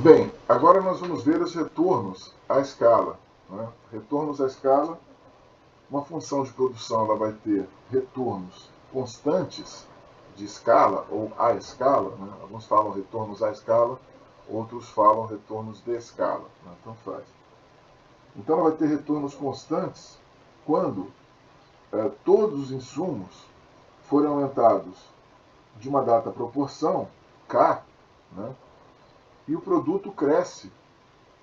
Bem, agora nós vamos ver os retornos à escala. Né? Retornos à escala, uma função de produção ela vai ter retornos constantes de escala ou à escala. Né? Alguns falam retornos à escala, outros falam retornos de escala. Né? Então faz. Então ela vai ter retornos constantes quando todos os insumos forem aumentados de uma dada proporção, K, né? E o produto cresce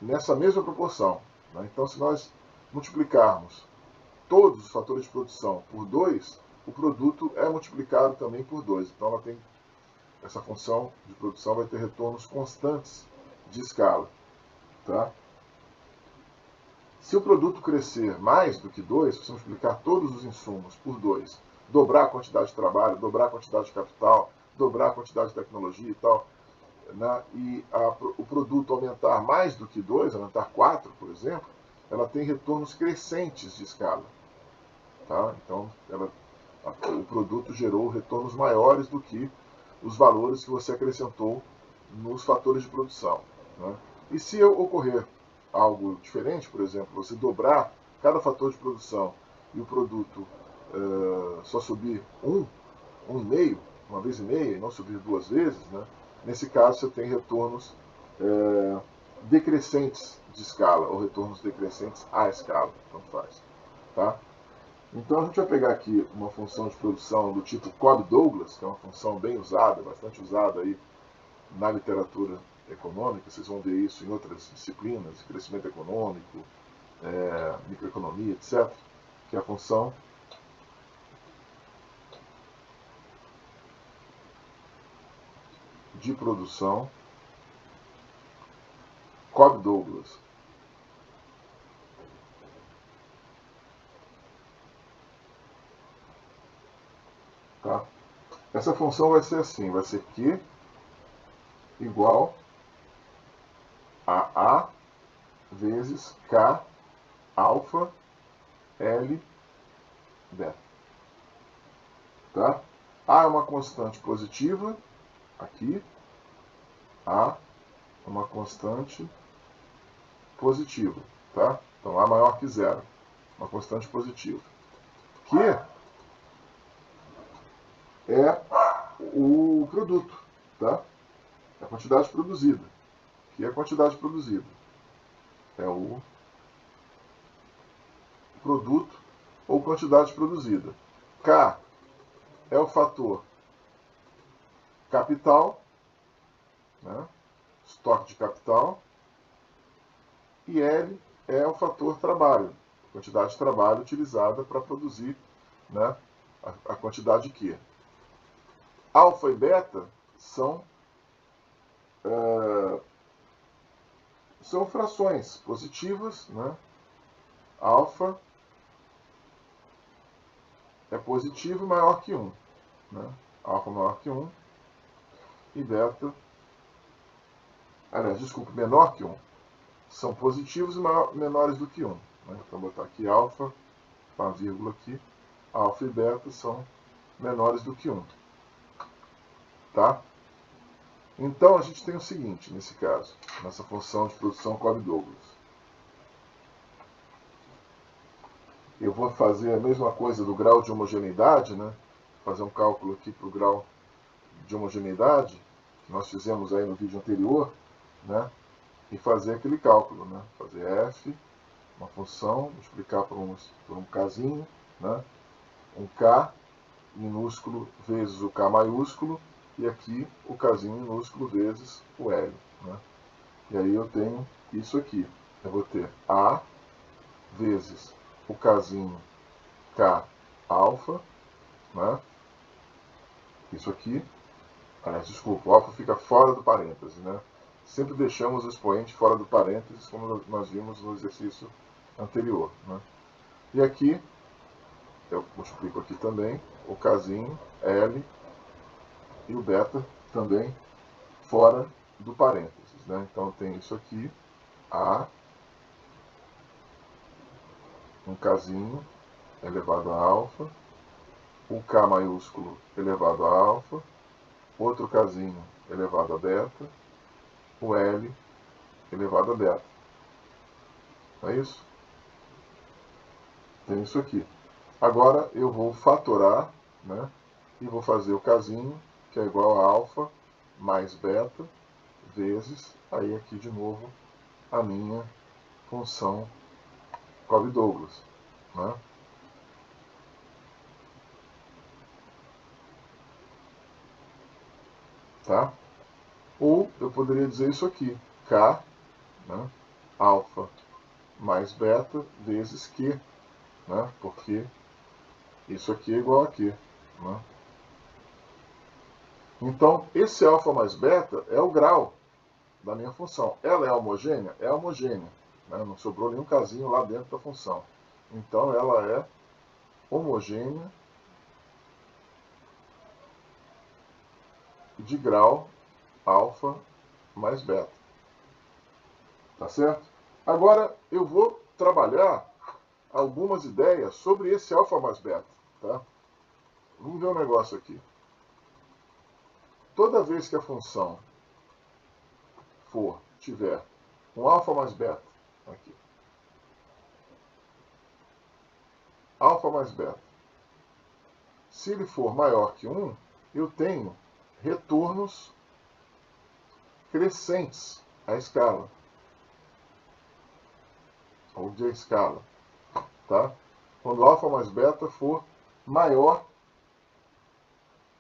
nessa mesma proporção. Né? Então, se nós multiplicarmos todos os fatores de produção por 2, o produto é multiplicado também por 2. Então, essa função de produção vai ter retornos constantes de escala. Tá? Se o produto crescer mais do que 2, se você multiplicar todos os insumos por 2, dobrar a quantidade de trabalho, dobrar a quantidade de capital, dobrar a quantidade de tecnologia e tal, né, e o produto aumentar mais do que 2, aumentar 4, por exemplo, ela tem retornos crescentes de escala. Tá? Então, o produto gerou retornos maiores do que os valores que você acrescentou nos fatores de produção. Né? E se ocorrer algo diferente, por exemplo, você dobrar cada fator de produção e o produto só subir uma vez e meia, e não subir 2 vezes, né? Nesse caso você tem retornos decrescentes de escala, ou retornos decrescentes à escala, então faz. Tá? Então a gente vai pegar aqui uma função de produção do tipo Cobb-Douglas, que é uma função bem usada, bastante usada aí na literatura econômica, vocês vão ver isso em outras disciplinas, crescimento econômico, microeconomia, etc., que é a função de produção Cobb-Douglas. Tá? Essa função vai ser assim, vai ser Q igual a A vezes K alfa L beta. Tá? A é uma constante positiva, aqui. A é uma constante positiva. Tá? Então A maior que zero. Uma constante positiva. Q é o produto. Tá? É a quantidade produzida. Q é a quantidade produzida. É o produto ou quantidade produzida. K é o fator capital, né? Estoque de capital, e L é o fator trabalho, quantidade de trabalho utilizada para produzir, né, a quantidade Q. Alfa e beta são frações positivas, né? Alfa é positivo e maior que 1. Né? Alfa maior que 1 e beta, aliás, desculpa, menor que 1. São positivos e menores do que 1. Né? Então, vou botar aqui alfa, uma vírgula aqui. Alfa e beta são menores do que 1. Tá? Então, a gente tem o seguinte, nesse caso, nessa função de produção Cobb-Douglas. Eu vou fazer a mesma coisa do grau de homogeneidade, né? Fazer um cálculo aqui para o grau de homogeneidade, que nós fizemos aí no vídeo anterior, né? E fazer aquele cálculo, né? Fazer f, uma função, multiplicar por um kzinho, né? Um k minúsculo vezes o k maiúsculo, e aqui o kzinho minúsculo vezes o L. Né? E aí eu tenho isso aqui. Eu vou ter A vezes o kzinho K alfa, né? Isso aqui, desculpa, o alfa fica fora do parêntese, né? Sempre deixamos o expoente fora do parênteses, como nós vimos no exercício anterior. Né? E aqui, eu multiplico aqui também o kzinho, L, e o beta também fora do parênteses. Né? Então eu tenho isso aqui, A, um kzinho elevado a alfa, o K maiúsculo elevado a alfa, outro kzinho elevado a beta, o L elevado a beta. Não é isso? Tem isso aqui. Agora eu vou fatorar, né? E vou fazer o casinho, que é igual a alfa mais beta vezes, aí aqui de novo, a minha função Cobb-Douglas. Né? Tá? Ou eu poderia dizer isso aqui, K, né? Alfa mais beta vezes Q, né? Porque isso aqui é igual a Q. Né? Então, esse alfa mais beta é o grau da minha função. Ela é homogênea? É homogênea. Né? Não sobrou nenhum casinho lá dentro da função. Então, ela é homogênea de grau alfa mais beta. Tá certo? Agora, eu vou trabalhar algumas ideias sobre esse alfa mais beta. Tá? Vamos ver um negócio aqui. Toda vez que a função tiver um alfa mais beta, aqui, alfa mais beta, se ele for maior que 1, eu tenho retornos crescentes à escala, ou de escala. Tá? Quando alfa mais beta for maior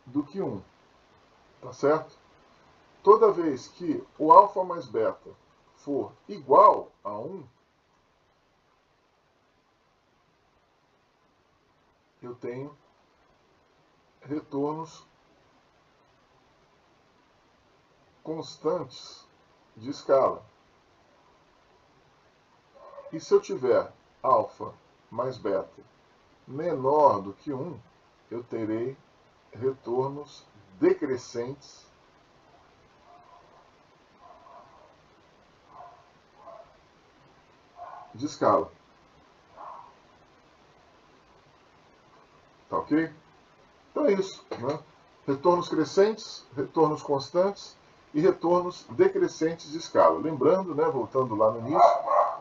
do que 1. Tá certo? Toda vez que o alfa mais beta for igual a 1, eu tenho retornos constantes de escala. E se eu tiver alfa mais beta menor do que 1, eu terei retornos decrescentes de escala. Tá ok? Então é isso. Né? Retornos crescentes, retornos constantes e retornos decrescentes de escala. Lembrando, né, voltando lá no início,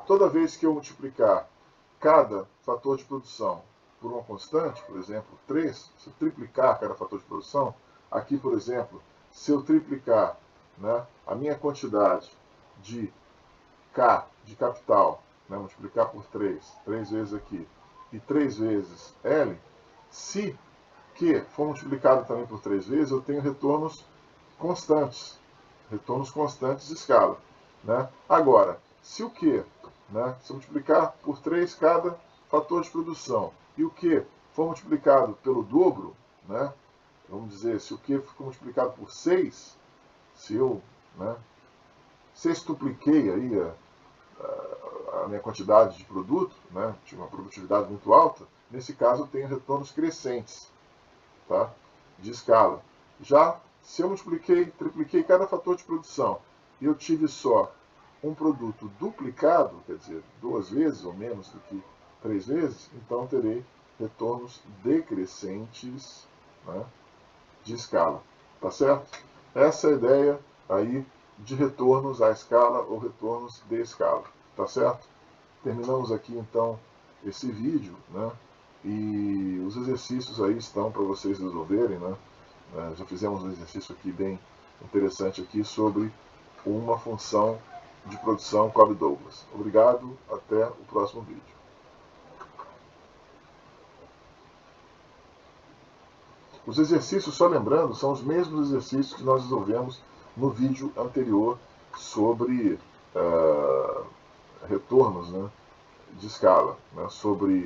toda vez que eu multiplicar cada fator de produção por uma constante, por exemplo, 3, se eu triplicar cada fator de produção, aqui, por exemplo, se eu triplicar, né, a minha quantidade de K, de capital, né, multiplicar por 3 vezes aqui, e 3 vezes L, se Q for multiplicado também por 3 vezes, eu tenho retornos constantes de escala. Né? Agora, se o Q, né, se eu multiplicar por 3 cada fator de produção, e o Q for multiplicado pelo dobro, né, vamos dizer, se o Q for multiplicado por 6, se eu, né, sextupliquei aí a minha quantidade de produto, né, tive uma produtividade muito alta, nesse caso eu tenho retornos crescentes, tá, de escala. Já se eu tripliquei cada fator de produção e eu tive só um produto duplicado, quer dizer, 2 vezes ou menos do que 3 vezes, então terei retornos decrescentes, né, de escala. Tá certo? Essa é a ideia aí de retornos à escala ou retornos de escala. Tá certo? Terminamos aqui então esse vídeo, né? E os exercícios aí estão para vocês resolverem, né? Já fizemos um exercício aqui bem interessante aqui sobre uma função de produção Cobb-Douglas. Obrigado, até o próximo vídeo. Os exercícios, só lembrando, são os mesmos exercícios que nós resolvemos no vídeo anterior sobre retornos, né, de escala, né,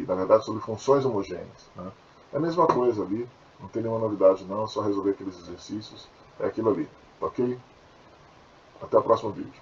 na verdade, sobre funções homogêneas. Né. É a mesma coisa ali, não tem nenhuma novidade não, é só resolver aqueles exercícios, é aquilo ali, ok? Até o próximo vídeo.